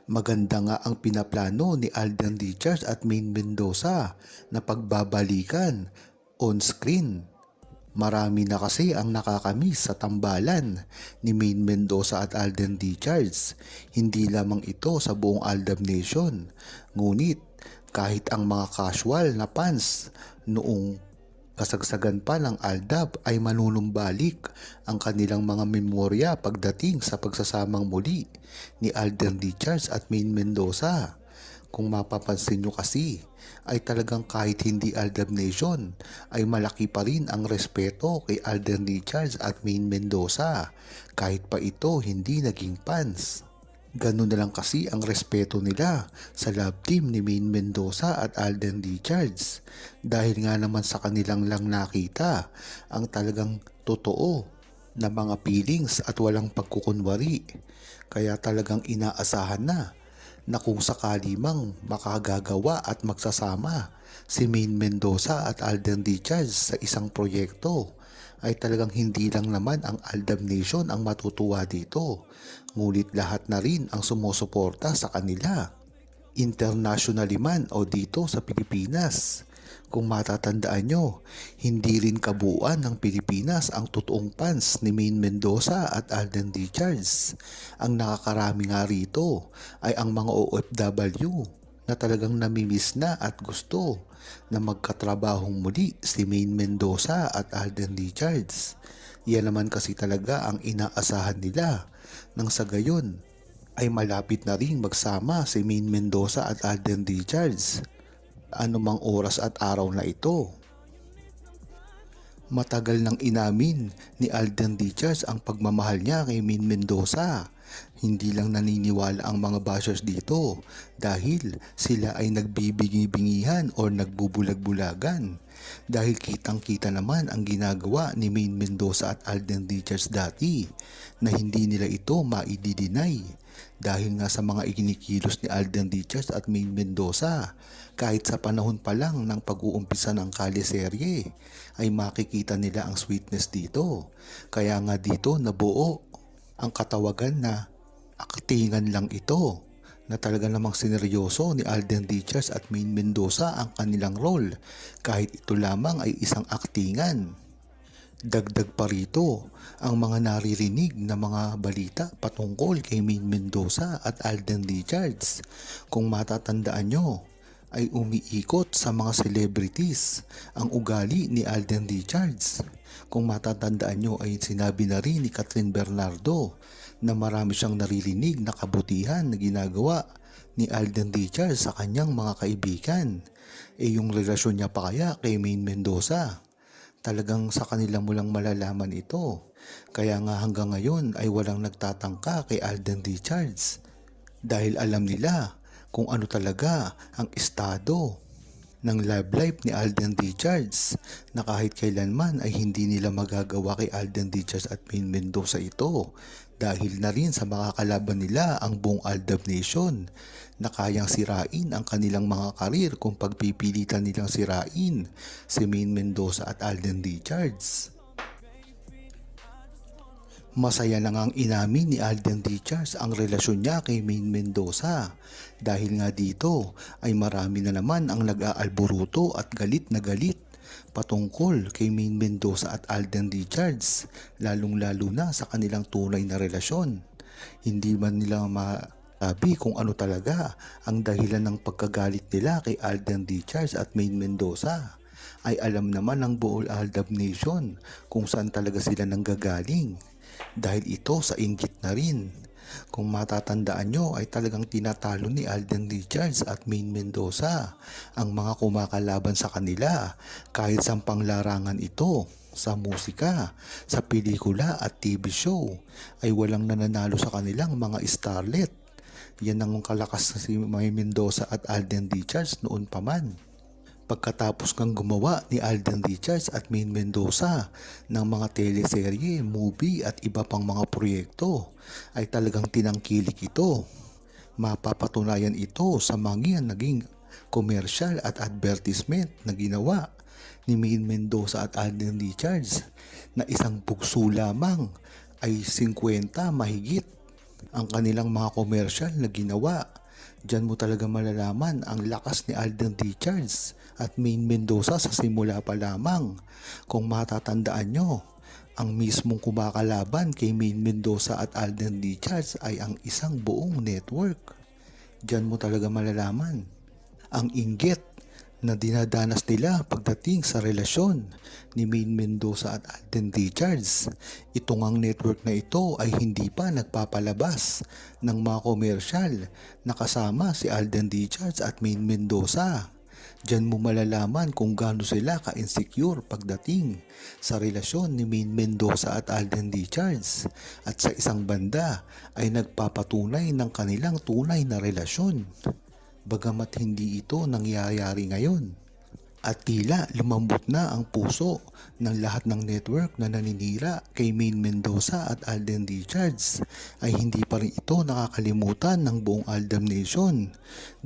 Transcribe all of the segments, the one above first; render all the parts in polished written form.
Maganda nga ang pinaplano ni Alden Richards at Maine Mendoza na pagbabalikan on screen. Marami na kasi ang nakakamiss sa tambalan ni Maine Mendoza at Alden Richards. Hindi lamang ito sa buong Aldab Nation, ngunit kahit ang mga casual na fans noong kasagsagan pa ng Aldab ay manunumbalik ang kanilang mga memorya pagdating sa pagsasamang muli ni Alden Richards at Maine Mendoza. Kung mapapansin nyo kasi ay talagang kahit hindi Aldab Nation ay malaki pa rin ang respeto kay Alden Richards at Maine Mendoza kahit pa ito hindi naging fans. Ganun na lang kasi ang respeto nila sa love team ni Maine Mendoza at Alden Richards dahil nga naman sa kanilang lang nakita ang talagang totoo na mga feelings at walang pagkukunwari. Kaya talagang inaasahan na kung sakali mang makagagawa at magsasama si Maine Mendoza at Alden Richards sa isang proyekto ay talagang hindi lang naman ang Aldab Nation ang matutuwa dito, ngunit lahat na rin ang sumusuporta sa kanila. Internationally man o dito sa Pilipinas. Kung matatandaan nyo, hindi rin kabuuan ng Pilipinas ang totoong fans ni Maine Mendoza at Alden Richards. Ang nakakarami nga rito ay ang mga OFW na talagang namimiss na at gusto na magkatrabahong muli si Maine Mendoza at Alden Richards. Yan naman kasi talaga ang inaasahan nila nang sa gayon ay malapit na ring magsama si Maine Mendoza at Alden Richards anumang oras at araw na ito. Matagal nang inamin ni Alden Richards ang pagmamahal niya kay Maine Mendoza. Hindi lang naniniwala ang mga bashers dito dahil sila ay nagbibingi-bingihan o nagbubulag-bulagan. Dahil kitang-kita naman ang ginagawa ni Maine Mendoza at Alden Richards dati na hindi nila ito maididinay. Dahil nga sa mga ikinikilos ni Alden Richards at Maine Mendoza, kahit sa panahon pa lang ng pag-uumpisa ng Kali-serye ay makikita nila ang sweetness dito. Kaya nga dito nabuo ang katawagan na aktingan lang ito na talaga namang sineryoso ni Alden Richards at Maine Mendoza ang kanilang role kahit ito lamang ay isang aktingan. Dagdag pa rito ang mga naririnig na mga balita patungkol kay Maine Mendoza at Alden Richards. Kung matatandaan nyo, ay umiikot sa mga celebrities ang ugali ni Alden Richards. Kung matatandaan nyo ay sinabi na rin ni Catherine Bernardo na marami siyang naririnig na kabutihan na ginagawa ni Alden Richards sa kanyang mga kaibigan. Yung relasyon niya pa kaya kay Maine Mendoza? Talagang sa kanila mo lang malalaman ito. Kaya nga hanggang ngayon ay walang nagtatangka kay Alden Richards dahil alam nila kung ano talaga ang estado ng love life ni Alden Richards na kahit kailanman ay hindi nila magagawa kay Alden Richards at Maine Mendoza ito dahil na rin sa makakalaban nila ang buong Aldab Nation na kayang sirain ang kanilang mga karir kung pagpipilitan nilang sirain si Maine Mendoza at Alden Richards. Masaya na ngang inamin ni Alden Richards ang relasyon niya kay Maine Mendoza dahil nga dito ay marami na naman ang nag-aalburuto at galit na galit patungkol kay Maine Mendoza at Alden Richards lalong-lalo na sa kanilang tunay na relasyon. Hindi man nila masabi kung ano talaga ang dahilan ng pagkagalit nila kay Alden Richards at Maine Mendoza. Ay alam naman ng buong Aldab Nation kung saan talaga sila nanggagaling. Dahil ito sa inggit na rin. Kung matatandaan nyo ay talagang tinatalo ni Alden Richards at Maine Mendoza ang mga kumakalaban sa kanila kahit sa panglarangan ito sa musika, sa pelikula at TV show ay walang nananalo sa kanilang mga starlet. Yan ang kalakas na si Maine Mendoza at Alden Richards noon pa man. Pagkatapos kang gumawa ni Alden Richards at Maine Mendoza ng mga teleserye, movie at iba pang mga proyekto ay talagang tinangkilik ito. Mapapatunayan ito sa mga naging commercial at advertisement na ginawa ni Maine Mendoza at Alden Richards na isang bugso lamang ay 50 mahigit ang kanilang mga komersyal na ginawa. Diyan mo talaga malalaman ang lakas ni Alden Richards at Maine Mendoza sa simula pa lamang. Kung matatandaan nyo, ang mismong kumakalaban kay Maine Mendoza at Alden Richards ay ang isang buong network. Diyan mo talaga malalaman ang inggit na dinadanas nila pagdating sa relasyon ni Maine Mendoza at Alden Richards. Ito ngang network na ito ay hindi pa nagpapalabas ng mga komersyal na kasama si Alden Richards at Maine Mendoza. Diyan mo malalaman kung gaano sila ka-insecure pagdating sa relasyon ni Maine Mendoza at Alden Richards, at sa isang banda ay nagpapatunay ng kanilang tunay na relasyon. Bagamat hindi ito nangyayari ngayon. At tila lumambot na ang puso ng lahat ng network na naninira kay Maine Mendoza at Alden Richards, ay hindi pa rin ito nakakalimutan ng buong Aldam Nation,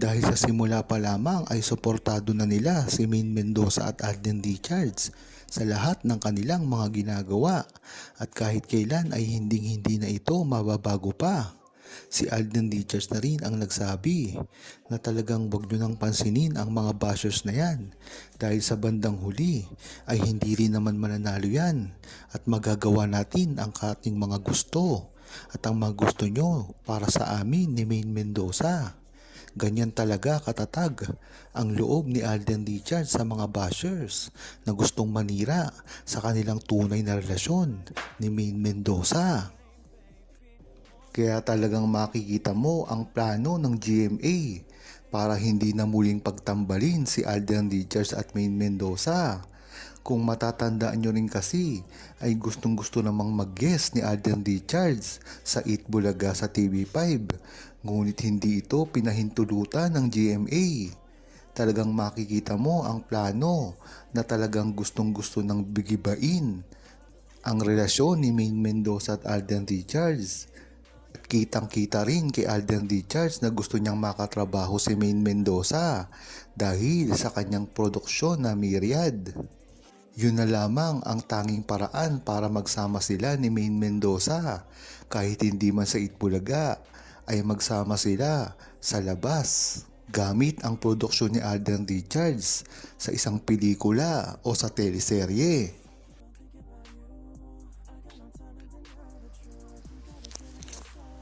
dahil sa simula pa lamang ay suportado na nila si Maine Mendoza at Alden Richards sa lahat ng kanilang mga ginagawa, at kahit kailan ay hindi na ito mababago pa. Si Alden Richards na rin ang nagsabi na talagang wag nyo nang pansinin ang mga bashers na yan, dahil sa bandang huli ay hindi rin naman mananalo yan, at magagawa natin ang ating mga gusto at ang mga gusto nyo para sa amin ni Maine Mendoza. Ganyan talaga katatag ang loob ni Alden Richards sa mga bashers na gustong manira sa kanilang tunay na relasyon ni Maine Mendoza. Kaya talagang makikita mo ang plano ng GMA para hindi na muling pagtambalin si Alden Richards at Maine Mendoza. Kung matatandaan nyo rin kasi, ay gustong gusto namang mag-guest ni Alden Richards sa Eat Bulaga sa TV5, ngunit hindi ito pinahintulutan ng GMA. Talagang makikita mo ang plano na talagang gustong gusto ng bigibain ang relasyon ni Maine Mendoza at Alden Richards. At kitang-kita rin kay Alden Richards na gusto niyang makatrabaho si Maine Mendoza dahil sa kanyang produksyon na Myriad. Yun na lamang ang tanging paraan para magsama sila ni Maine Mendoza, kahit hindi man sa Itbulaga ay magsama sila sa labas gamit ang produksyon ni Alden Richards sa isang pelikula o sa teleserye.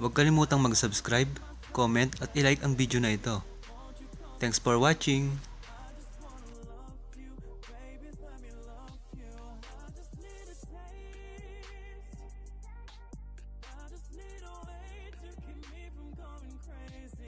Huwag kalimutang mag-subscribe, comment at i-like ang video na ito. Thanks for watching!